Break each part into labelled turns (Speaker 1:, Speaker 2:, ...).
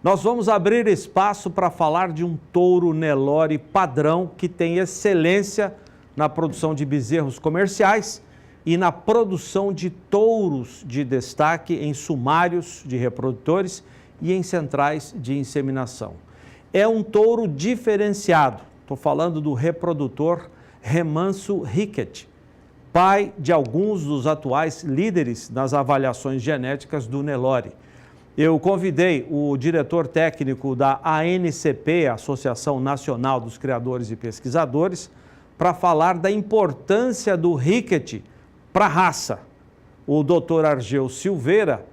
Speaker 1: Nós vamos abrir espaço para falar de um touro Nelore padrão que tem excelência na produção de bezerros comerciais e na produção de touros de destaque em sumários de reprodutores e em centrais de inseminação. É um touro diferenciado, estou falando do reprodutor Remanso Rickett, pai de alguns dos atuais líderes nas avaliações genéticas do Nelore. Eu convidei o diretor técnico da ANCP, Associação Nacional dos Criadores e Pesquisadores, para falar da importância do Rickett para a raça. O Dr. Argeu Silveira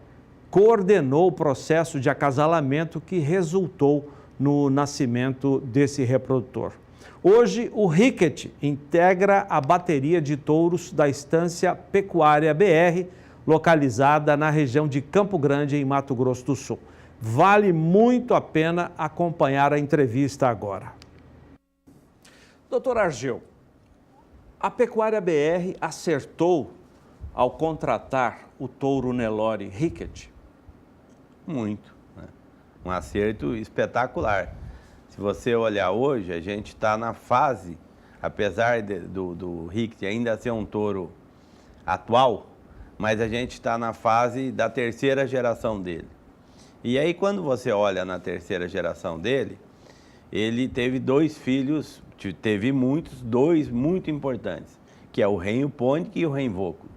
Speaker 1: coordenou o processo de acasalamento que resultou no nascimento desse reprodutor. Hoje, o Rickett integra a bateria de touros da Estância Pecuária BR, localizada na região de Campo Grande, em Mato Grosso do Sul. Vale muito a pena acompanhar a entrevista agora. Doutor Argeu, a Pecuária BR acertou ao contratar o touro Nelore Rickett?
Speaker 2: Muito, né? Um acerto espetacular. Se você olhar hoje, a gente está na fase, apesar do Rickett ainda ser um touro atual, mas a gente está na fase da terceira geração dele. E aí, quando você olha na terceira geração dele, ele teve dois filhos, teve dois muito importantes, que é o Renho Pônico e o Renho Vôculo.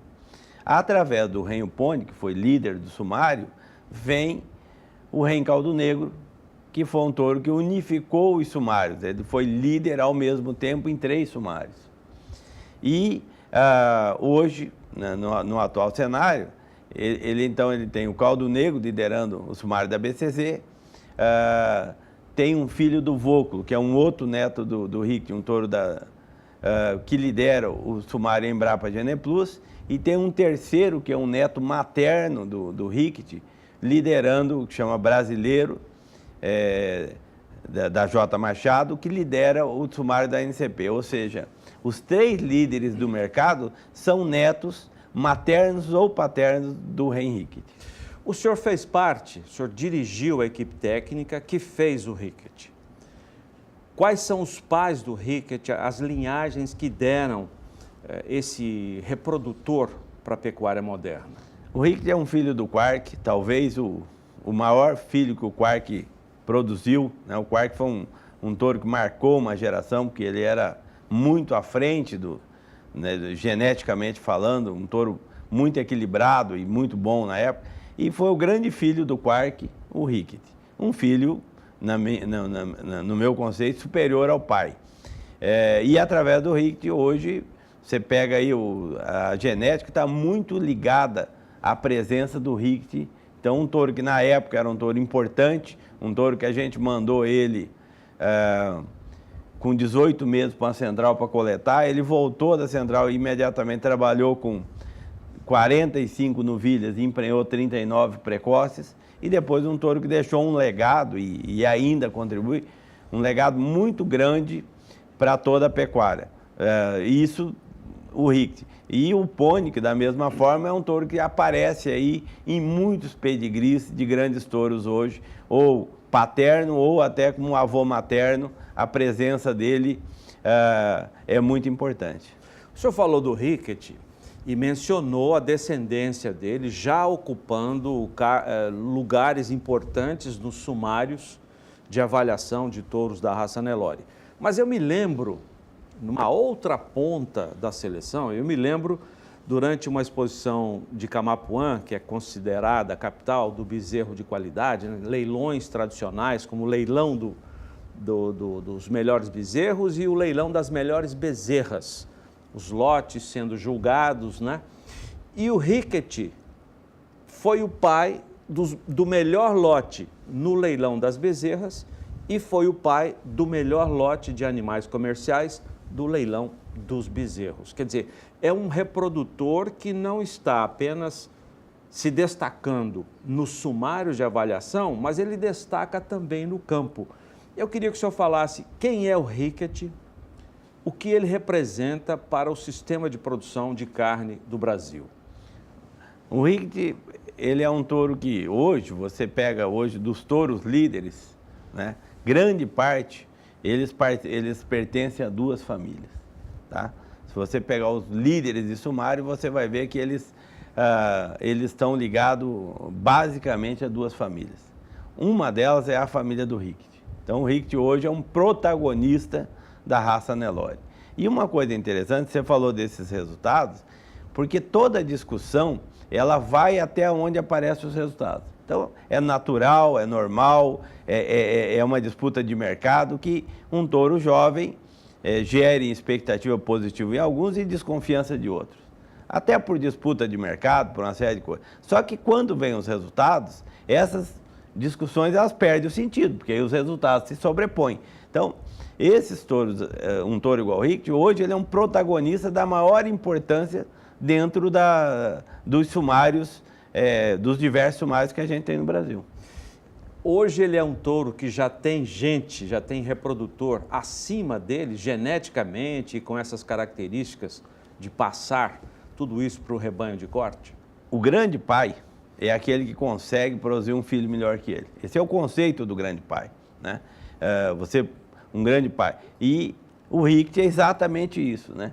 Speaker 2: Através do Renho Pônico, que foi líder do sumário, vem o Renho Caldo Negro, que foi um touro que unificou os sumários. Ele foi líder ao mesmo tempo em 3 sumários. E hoje, no atual cenário, ele tem o Caldo Negro liderando o sumário da BCZ, tem um filho do Vôculo, que é um outro neto do Rickett, um touro que lidera o sumário Embrapa Geneplus, e tem um terceiro, que é um neto materno do Rickett, liderando o que chama Brasileiro, da J. Machado, que lidera o sumário da NCP. Ou seja, os 3 líderes do mercado são netos maternos ou paternos do Renho Rickett.
Speaker 1: O senhor fez parte, o senhor dirigiu a equipe técnica que fez o Rickett. Quais são os pais do Rickett, as linhagens que deram esse reprodutor para a pecuária moderna?
Speaker 2: O Rickett é um filho do Quark, talvez o maior filho que o Quark produziu, né? O Quark foi um touro que marcou uma geração, porque ele era muito à frente, geneticamente falando, um touro muito equilibrado e muito bom na época, e foi o grande filho do Quark, o Rickett. Um filho, no meu conceito, superior ao pai. E através do Rickett, hoje, você pega aí a genética está muito ligada à presença do Rickett. Então, um touro que na época era um touro importante, um touro que a gente mandou ele com 18 meses para uma central para coletar, ele voltou da central e imediatamente trabalhou com 45 novilhas e emprenhou 39 precoces, e depois um touro que deixou um legado e ainda contribui, um legado muito grande para toda a pecuária. Isso, o Rickett. E o Pônico, da mesma forma, é um touro que aparece aí em muitos pedigrees de grandes touros hoje, ou paterno, ou até como avô materno, a presença dele é muito importante.
Speaker 1: O senhor falou do Rickett e mencionou a descendência dele já ocupando lugares importantes nos sumários de avaliação de touros da raça Nelore. Mas eu me lembro, numa outra ponta da seleção, durante uma exposição de Camapuã, que é considerada a capital do bezerro de qualidade, né? Leilões tradicionais, como o leilão dos melhores bezerros e o leilão das melhores bezerras, os lotes sendo julgados, né? E o Rickett foi o pai do melhor lote no leilão das bezerras e foi o pai do melhor lote de animais comerciais do leilão dos bezerros. Quer dizer, é um reprodutor que não está apenas se destacando no sumário de avaliação, mas ele destaca também no campo. Eu queria que o senhor falasse quem é o Rickett, o que ele representa para o sistema de produção de carne do Brasil.
Speaker 2: O Rickety, ele é um touro que hoje, você pega hoje dos touros líderes, né? Grande parte, eles pertencem a duas famílias, tá? Se você pegar os líderes de sumário, você vai ver que eles estão ligados basicamente a duas famílias. Uma delas é a família do Rickety. Então o Rickety hoje é um protagonista da raça Nelore. E uma coisa interessante, você falou desses resultados, porque toda discussão, ela vai até onde aparecem os resultados. Então, é natural, é normal, é uma disputa de mercado que um touro jovem gere expectativa positiva em alguns e desconfiança de outros. Até por disputa de mercado, por uma série de coisas. Só que quando vêm os resultados, essas discussões elas perdem o sentido, porque aí os resultados se sobrepõem. Então, esses touros, um touro igual ao Rickety, hoje ele é um protagonista da maior importância dentro dos sumários, dos diversos sumários que a gente tem no Brasil.
Speaker 1: Hoje ele é um touro que já tem gente, já tem reprodutor acima dele, geneticamente e com essas características de passar tudo isso para o rebanho de corte?
Speaker 2: O grande pai é aquele que consegue produzir um filho melhor que ele. Esse é o conceito do grande pai, né? Um grande pai. E o Rickety é exatamente isso, né?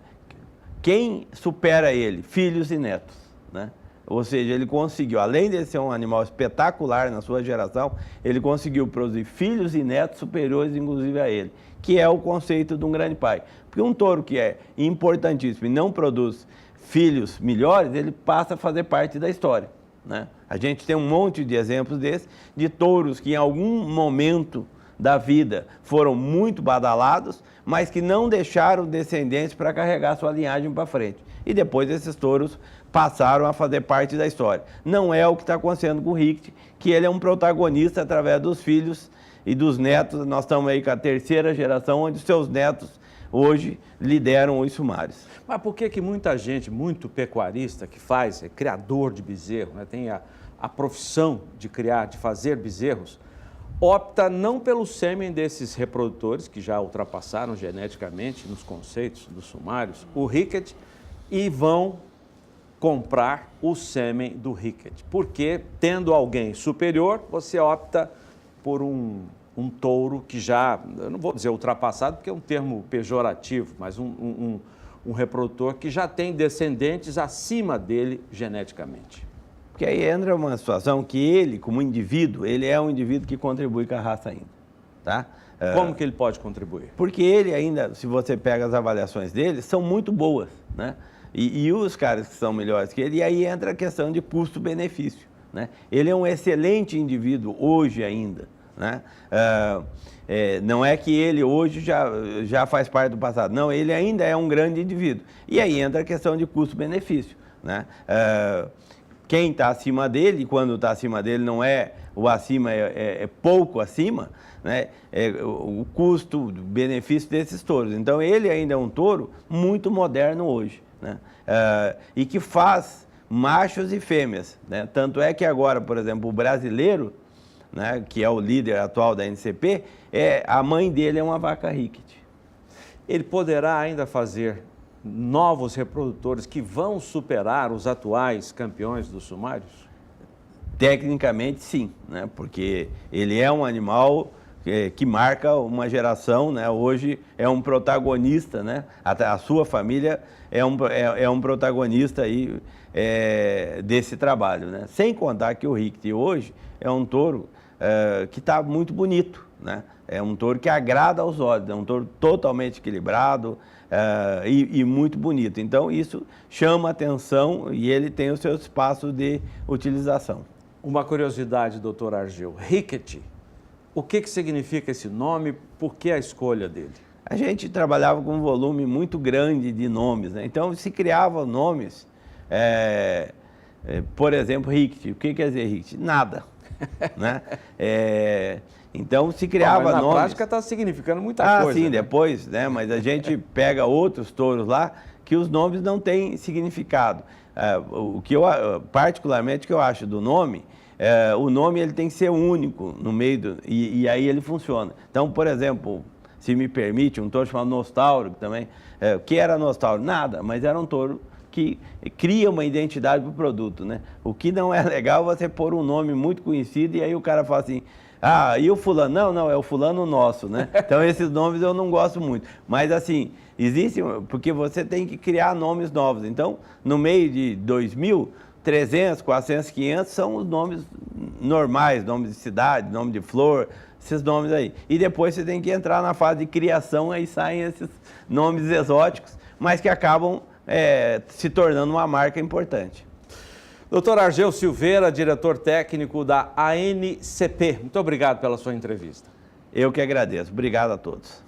Speaker 2: Quem supera ele? Filhos e netos, né? Ou seja, ele conseguiu, além de ser um animal espetacular na sua geração, ele conseguiu produzir filhos e netos superiores, inclusive, a ele, que é o conceito de um grande pai. Porque um touro que é importantíssimo e não produz filhos melhores, ele passa a fazer parte da história, né? A gente tem um monte de exemplos desses, de touros que em algum momento da vida foram muito badalados, mas que não deixaram descendentes para carregar sua linhagem para frente. E depois esses touros passaram a fazer parte da história. Não é o que está acontecendo com o Rickety, que ele é um protagonista através dos filhos e dos netos. Nós estamos aí com a terceira geração, onde seus netos hoje lideram os sumários.
Speaker 1: Mas por que muita gente, muito pecuarista, que faz, é criador de bezerro, né, tem a profissão de criar, de fazer bezerros, opta não pelo sêmen desses reprodutores, que já ultrapassaram geneticamente nos conceitos dos sumários, o Rickety, e vão comprar o sêmen do Rickety? Porque, tendo alguém superior, você opta por um touro que já, eu não vou dizer ultrapassado, porque é um termo pejorativo, mas um reprodutor que já tem descendentes acima dele geneticamente.
Speaker 2: Porque aí entra uma situação que ele, como indivíduo, ele é um indivíduo que contribui com a raça ainda, tá?
Speaker 1: Como que ele pode contribuir?
Speaker 2: Porque ele ainda, se você pega as avaliações dele, são muito boas, né? E os caras que são melhores que ele, e aí entra a questão de custo-benefício, né? Ele é um excelente indivíduo hoje ainda, né? Não é que ele hoje já faz parte do passado, não, ele ainda é um grande indivíduo. E aí entra a questão de custo-benefício, né? Quem está acima dele, quando está acima dele não é o acima, é pouco acima, né? O custo, o benefício desses touros. Então ele ainda é um touro muito moderno hoje, né? E que faz machos e fêmeas, né? Tanto é que agora, por exemplo, o brasileiro, né, que é o líder atual da NCP, a mãe dele é uma vaca Rickety.
Speaker 1: Ele poderá ainda fazer novos reprodutores que vão superar os atuais campeões dos sumários?
Speaker 2: Tecnicamente, sim, né? Porque ele é um animal que marca uma geração, né? Hoje é um protagonista, né? A sua família é um protagonista aí, desse trabalho, né? Sem contar que o Rickety hoje é um touro que está muito bonito, né? É um touro que agrada aos olhos, é um touro totalmente equilibrado e muito bonito. Então isso chama atenção e ele tem os seus espaços de utilização.
Speaker 1: Uma curiosidade, doutor Argel, Rickety, o que significa esse nome? Por que a escolha dele?
Speaker 2: A gente trabalhava com um volume muito grande de nomes, né? Então se criavam nomes, por exemplo, Rickety. O que quer dizer Rickety? Nada, né? Então se criava
Speaker 1: mas na
Speaker 2: nomes.
Speaker 1: prática está significando muita coisa.
Speaker 2: Sim,
Speaker 1: né?
Speaker 2: depois, né? Mas a gente pega outros touros lá que os nomes não têm significado. O que particularmente, o que eu acho do nome, o nome ele tem que ser único no meio e aí ele funciona. Então, por exemplo, se me permite, um touro chamado Nostálgico também. O que era Nostálgico? Nada, mas era um touro que cria uma identidade para o produto, né? O que não é legal é você pôr um nome muito conhecido e aí o cara fala assim, ah, e o fulano? Não, não, é o fulano nosso, né? Então esses nomes eu não gosto muito. Mas assim, existe, porque você tem que criar nomes novos. Então, no meio de 2000, 300, 400, 500 são os nomes normais, nomes de cidade, nome de flor, esses nomes aí. E depois você tem que entrar na fase de criação, aí saem esses nomes exóticos, mas que acabam se tornando uma marca importante.
Speaker 1: Dr. Argeu Silveira, diretor técnico da ANCP, muito obrigado pela sua entrevista.
Speaker 2: Eu que agradeço. Obrigado a todos.